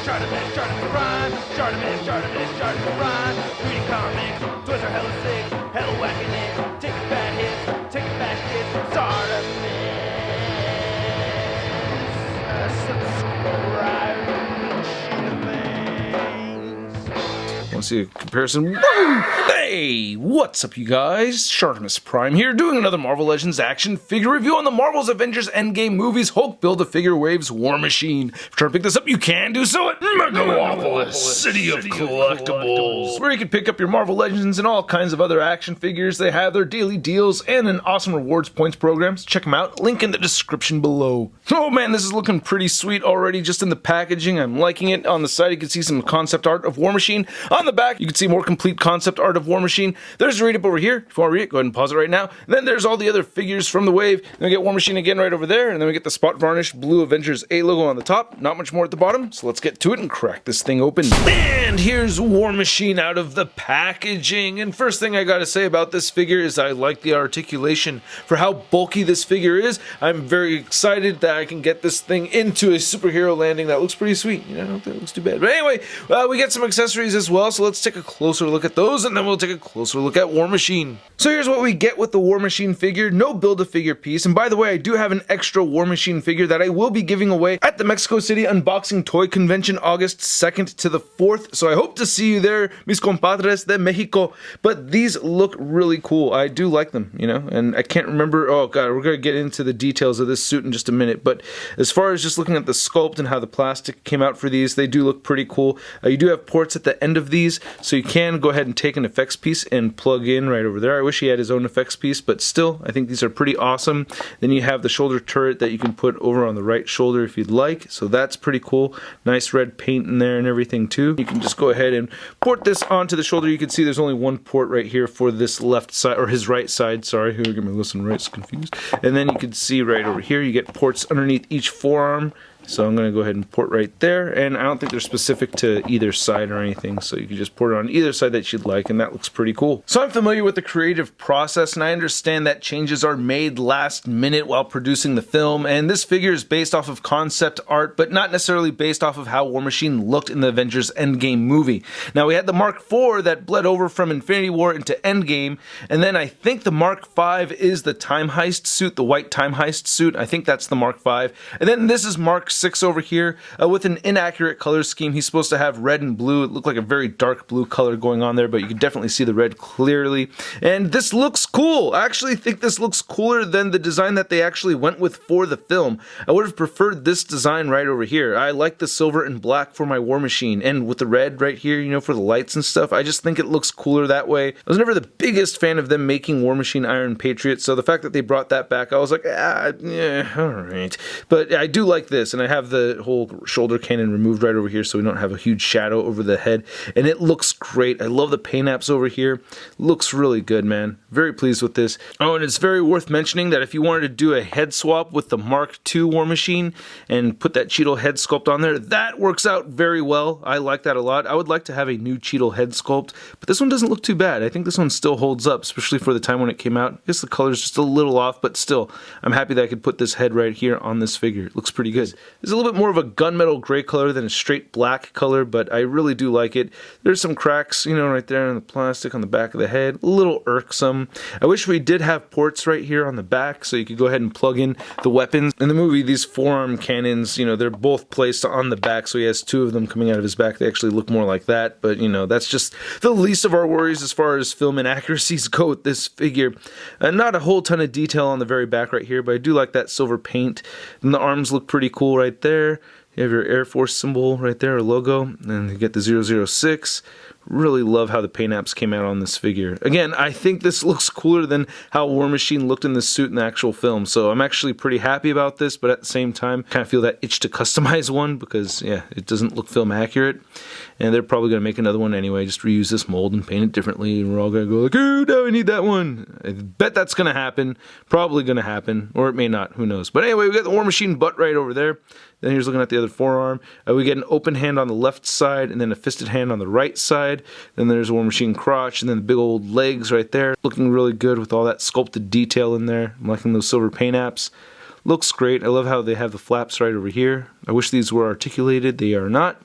ShartimusPrime. Reading comics, toys are hella sick, hella whacking it, taking bad hits, taking back hits. Subscribe. Want to see a comparison? Woo! Hey, what's up, you guys? ShartimusPrime here, doing another Marvel Legends action figure review on the Marvel's Avengers Endgame movies Hulk Build-A-Figure Waves War Machine. If you're trying to pick this up, you can do so at Megalopolis, City of Collectibles, where you can pick up your Marvel Legends and all kinds of other action figures. They have their daily deals and an awesome rewards points program, so check them out. Link in the description below. Oh man, this is looking pretty sweet already just in the packaging. I'm liking it. On the side, you can see some concept art of War Machine. On the back, you can see more complete concept art of War Machine. There's a read-up over here. If you want to read it, go ahead and pause it right now. And then there's all the other figures from the wave. Then we get War Machine again right over there, and then we get the spot varnished blue Avengers A logo on the top. Not much more at the bottom, so let's get to it and crack this thing open. And here's War Machine out of the packaging. And first thing I gotta say about this figure is I like the articulation for how bulky this figure is. I'm very excited that I can get this thing into a superhero landing that looks pretty sweet. You know, I don't think it looks too bad. But anyway, we get some accessories as well, so let's take a closer look at those, and then we'll take a closer look at War Machine. So here's what we get with the War Machine figure. No Build-A-Figure piece. And by the way, I do have an extra War Machine figure that I will be giving away at the Mexico City Unboxing Toy Convention August 2nd to the 4th. So I hope to see you there, mis compadres de Mexico. But these look really cool. I do like them, you know, and I can't remember. Oh god, we're going to get into the details of this suit in just a minute. But as far as just looking at the sculpt and how the plastic came out for these, they do look pretty cool. You do have ports at the end of these, so you can go ahead and take an effects piece and plug in right over there. I wish he had his own effects piece, but still, I think these are pretty awesome. Then you have the shoulder turret that you can put over on the right shoulder if you'd like, so that's pretty cool. Nice red paint in there and everything too. You can just go ahead and port this onto the shoulder. You can see there's only one port right here for this left side, or his right side, sorry. Who get my left and right's confused. And then you can see right over here, you get ports underneath each forearm. So I'm going to go ahead and port right there, and I don't think they're specific to either side or anything, so you can just port it on either side that you'd like, and that looks pretty cool. So I'm familiar with the creative process, and I understand that changes are made last minute while producing the film, and this figure is based off of concept art, but not necessarily based off of how War Machine looked in the Avengers Endgame movie. Now we had the Mark IV that bled over from Infinity War into Endgame, and then I think the Mark V is the Time Heist suit, the white Time Heist suit. I think that's the Mark V. And then this is Mark VI over here with an inaccurate color scheme. He's supposed to have red and blue. It looked like a very dark blue color going on there, but you can definitely see the red clearly. And this looks cool. I actually think this looks cooler than the design that they actually went with for the film. I would have preferred this design right over here. I like the silver and black for my War Machine, and with the red right here, you know, for the lights and stuff. I just think it looks cooler that way. I was never the biggest fan of them making War Machine Iron Patriot, so the fact that they brought that back, I was like, yeah, alright. But I do like this, and I have the whole shoulder cannon removed right over here so we don't have a huge shadow over the head, and it looks great. I love the paint apps over here. Looks really good, man. Very pleased with this. Oh, and it's very worth mentioning that if you wanted to do a head swap with the Mark II War Machine and put that Cheeto head sculpt on there, that works out very well. I like that a lot. I would like to have a new Cheeto head sculpt, but this one doesn't look too bad. I think this one still holds up, especially for the time when it came out. I guess the color's just a little off, but still, I'm happy that I could put this head right here on this figure. It looks pretty good. There's a little bit more of a gunmetal gray color than a straight black color, but I really do like it. There's some cracks, you know, right there in the plastic on the back of the head. A little irksome. I wish we did have ports right here on the back so you could go ahead and plug in the weapons. In the movie, these forearm cannons, you know, they're both placed on the back, so he has two of them coming out of his back. They actually look more like that, but, you know, that's just the least of our worries as far as film inaccuracies go with this figure. Not a whole ton of detail on the very back right here, but I do like that silver paint. And the arms look pretty cool right there. You have your Air Force symbol right there, or logo, and you get the 006. Really love how the paint apps came out on this figure. Again, I think this looks cooler than how War Machine looked in this suit in the actual film, so I'm actually pretty happy about this, but at the same time, kind of feel that itch to customize one because, yeah, it doesn't look film accurate, and they're probably going to make another one anyway, just reuse this mold and paint it differently, and we're all going to go like, oh, now I need that one. I bet that's going to happen, probably going to happen, or it may not, who knows. But anyway, we got the War Machine butt right over there. Then here's looking at the other forearm. We get an open hand on the left side and then a fisted hand on the right side. Then there's a War Machine crotch and then the big old legs right there. Looking really good with all that sculpted detail in there. I'm liking those silver paint apps. Looks great. I love how they have the flaps right over here. I wish these were articulated. They are not.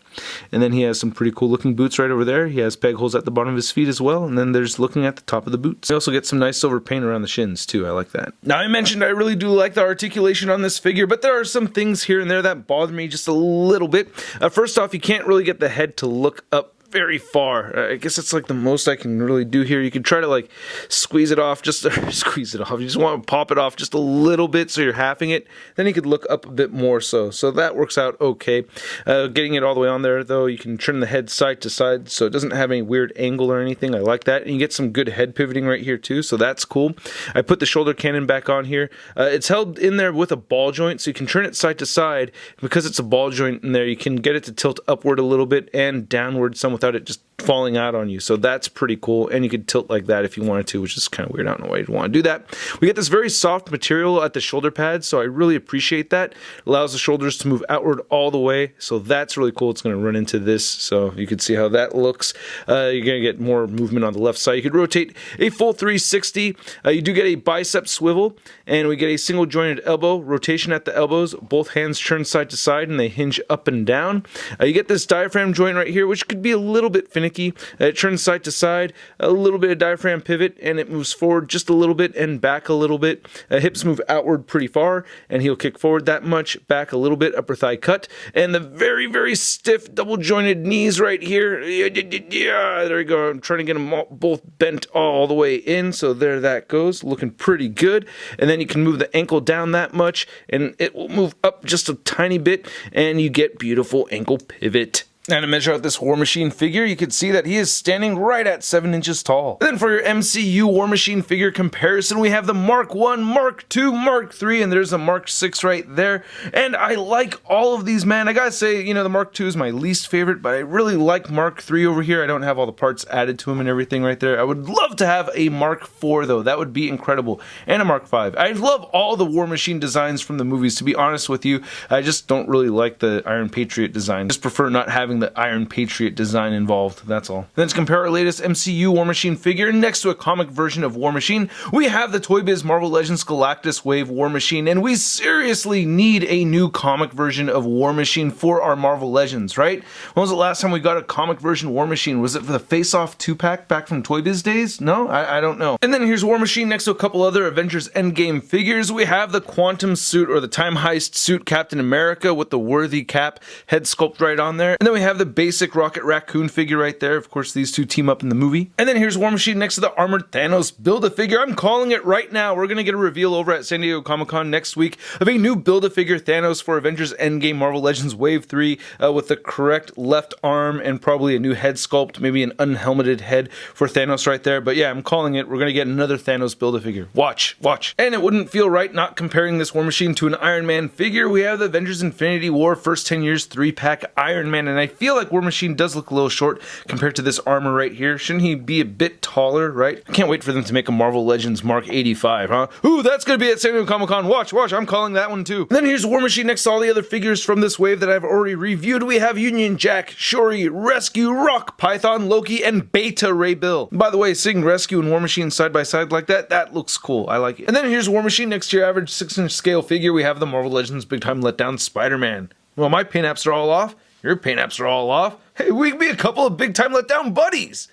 And then he has some pretty cool looking boots right over there. He has peg holes at the bottom of his feet as well. And then there's looking at the top of the boots. You also get some nice silver paint around the shins too. I like that. Now I mentioned I really do like the articulation on this figure, but there are some things here and there that bother me just a little bit. First off, you can't really get the head to look up very far. I guess it's like the most I can really do here. You can try to like squeeze it off, squeeze it off. You just want to pop it off just a little bit so you're halving it. Then you could look up a bit more so that works out okay. Getting it all the way on there though, you can turn the head side to side so it doesn't have any weird angle or anything. I like that. And you get some good head pivoting right here too, so that's cool. I put the shoulder cannon back on here. It's held in there with a ball joint, so you can turn it side to side. Because it's a ball joint in there, you can get it to tilt upward a little bit and downward some without it just falling out on you, so that's pretty cool. And you could tilt like that if you wanted to, which is kind of weird. I don't know why you'd want to do that. We get this very soft material at the shoulder pads, so I really appreciate that. It allows the shoulders to move outward all the way, so that's really cool. It's going to run into this, so you can see how that looks. You're going to get more movement on the left side. You could rotate a full 360. You do get a bicep swivel, and we get a single jointed elbow rotation at the elbows. Both hands turn side to side and they hinge up and down. You get this diaphragm joint right here, which could be a little bit finicky. It turns side to side, a little bit of diaphragm pivot, and it moves forward just a little bit and back a little bit. Hips move outward pretty far, and he'll kick forward that much, back a little bit, upper thigh cut, and the very, very stiff double jointed knees right here. Yeah, there you go. I'm trying to get them both bent all the way in, so there that goes, looking pretty good. And then you can move the ankle down that much, and it will move up just a tiny bit, and you get beautiful ankle pivot. And to measure out this War Machine figure, you can see that he is standing right at 7 inches tall. And then for your MCU War Machine figure comparison, we have the Mark 1, Mark 2, Mark 3, and there's a Mark 6 right there. And I like all of these, man. I gotta say, you know, the Mark 2 is my least favorite, but I really like Mark 3 over here. I don't have all the parts added to him and everything right there. I would love to have a Mark 4 though. That would be incredible. And a Mark 5. I love all the War Machine designs from the movies, to be honest with you. I just don't really like the Iron Patriot design. I just prefer not having the Iron Patriot design involved, that's all. Then to compare our latest MCU War Machine figure next to a comic version of War Machine, we have the Toy Biz Marvel Legends Galactus Wave War Machine, and we seriously need a new comic version of War Machine for our Marvel Legends, right? When was the last time we got a comic version War Machine? Was it for the Face Off 2-pack back from Toy Biz days? No? I don't know. And then here's War Machine next to a couple other Avengers Endgame figures. We have the Quantum Suit, or the Time Heist Suit Captain America with the worthy cap head sculpt right on there. And then we have the basic Rocket Raccoon figure right there. Of course, these two team up in the movie. And then here's War Machine next to the Armored Thanos Build-A-Figure. I'm calling it right now. We're going to get a reveal over at San Diego Comic-Con next week of a new Build-A-Figure Thanos for Avengers Endgame Marvel Legends Wave 3 with the correct left arm and probably a new head sculpt, maybe an unhelmeted head for Thanos right there. But yeah, I'm calling it. We're going to get another Thanos Build-A-Figure. Watch. And it wouldn't feel right not comparing this War Machine to an Iron Man figure. We have the Avengers Infinity War First 10 Years 3-pack Iron Man, and I feel like War Machine does look a little short compared to this armor right here. Shouldn't he be a bit taller, right? I can't wait for them to make a Marvel Legends Mark 85, huh? Ooh, that's gonna be at San Diego Comic-Con. Watch, I'm calling that one too. And then here's War Machine next to all the other figures from this wave that I've already reviewed. We have Union Jack, Shuri, Rescue, Rock, Python, Loki, and Beta Ray Bill. By the way, seeing Rescue and War Machine side by side like that looks cool. I like it. And then here's War Machine next to your average 6-inch scale figure. We have the Marvel Legends Big Time Letdown Spider-Man. Well, my paint apps are all off. Your paint apps are all off. Hey, we can be a couple of Big Time Letdown buddies.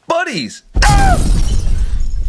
Buddies. Ah!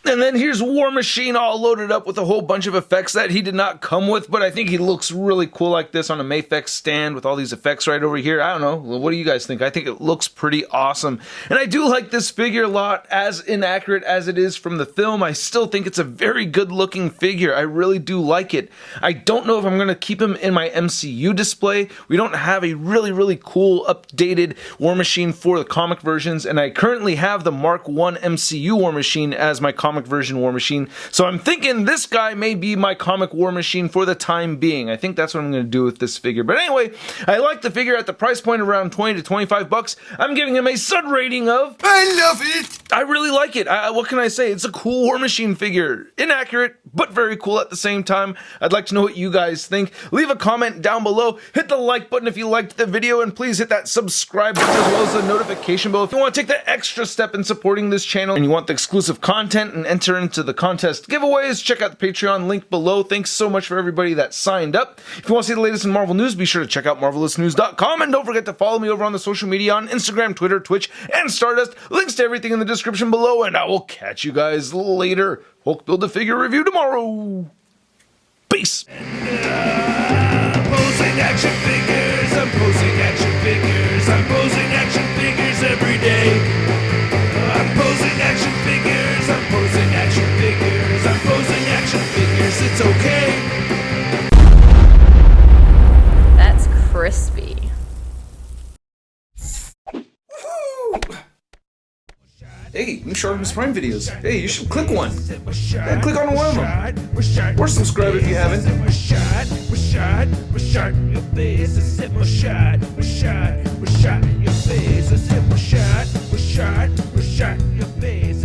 And then here's War Machine all loaded up with a whole bunch of effects that he did not come with, but I think he looks really cool like this on a Mayfex stand with all these effects right over here. I don't know. What do you guys think? I think it looks pretty awesome. And I do like this figure a lot. As inaccurate as it is from the film, I still think it's a very good looking figure. I really do like it. I don't know if I'm going to keep him in my MCU display. We don't have a really cool updated War Machine for the comic versions, and I currently have the Mark 1 MCU War Machine as my comic version War Machine, so I'm thinking this guy may be my comic War Machine for the time being. I think that's what I'm going to do with this figure. But anyway, I like the figure at the price point around 20 to 25 bucks. I'm giving him a stud rating of I love it. I really like it. What can I say? It's a cool War Machine figure. Inaccurate, but very cool at the same time. I'd like to know what you guys think. Leave a comment down below. Hit the like button if you liked the video, and please hit that subscribe button as well as the notification bell if you want to take the extra step in supporting this channel and you want the exclusive content and can enter into the contest giveaways. Check out the Patreon link below. Thanks so much for everybody that signed up. If you want to see the latest in Marvel news, be sure to check out marvelousnews.com, and don't forget to follow me over on the social media on Instagram, Twitter, Twitch, and Stardust. Links to everything in the description below, and I will catch you guys later. Hulk Build-A-Figure review tomorrow. Peace. Posing action figures, I'm posing action figures, I'm posing action figures every day. I'm posing action figures, I'm posing action figures, I'm posing action figures, it's okay. That's crispy. Hey, new ShartimusPrime videos. Hey, you should click one. Yeah, click on one of them. Or subscribe if you haven't. Your face, I said my shot in your face, I said my shot in your face.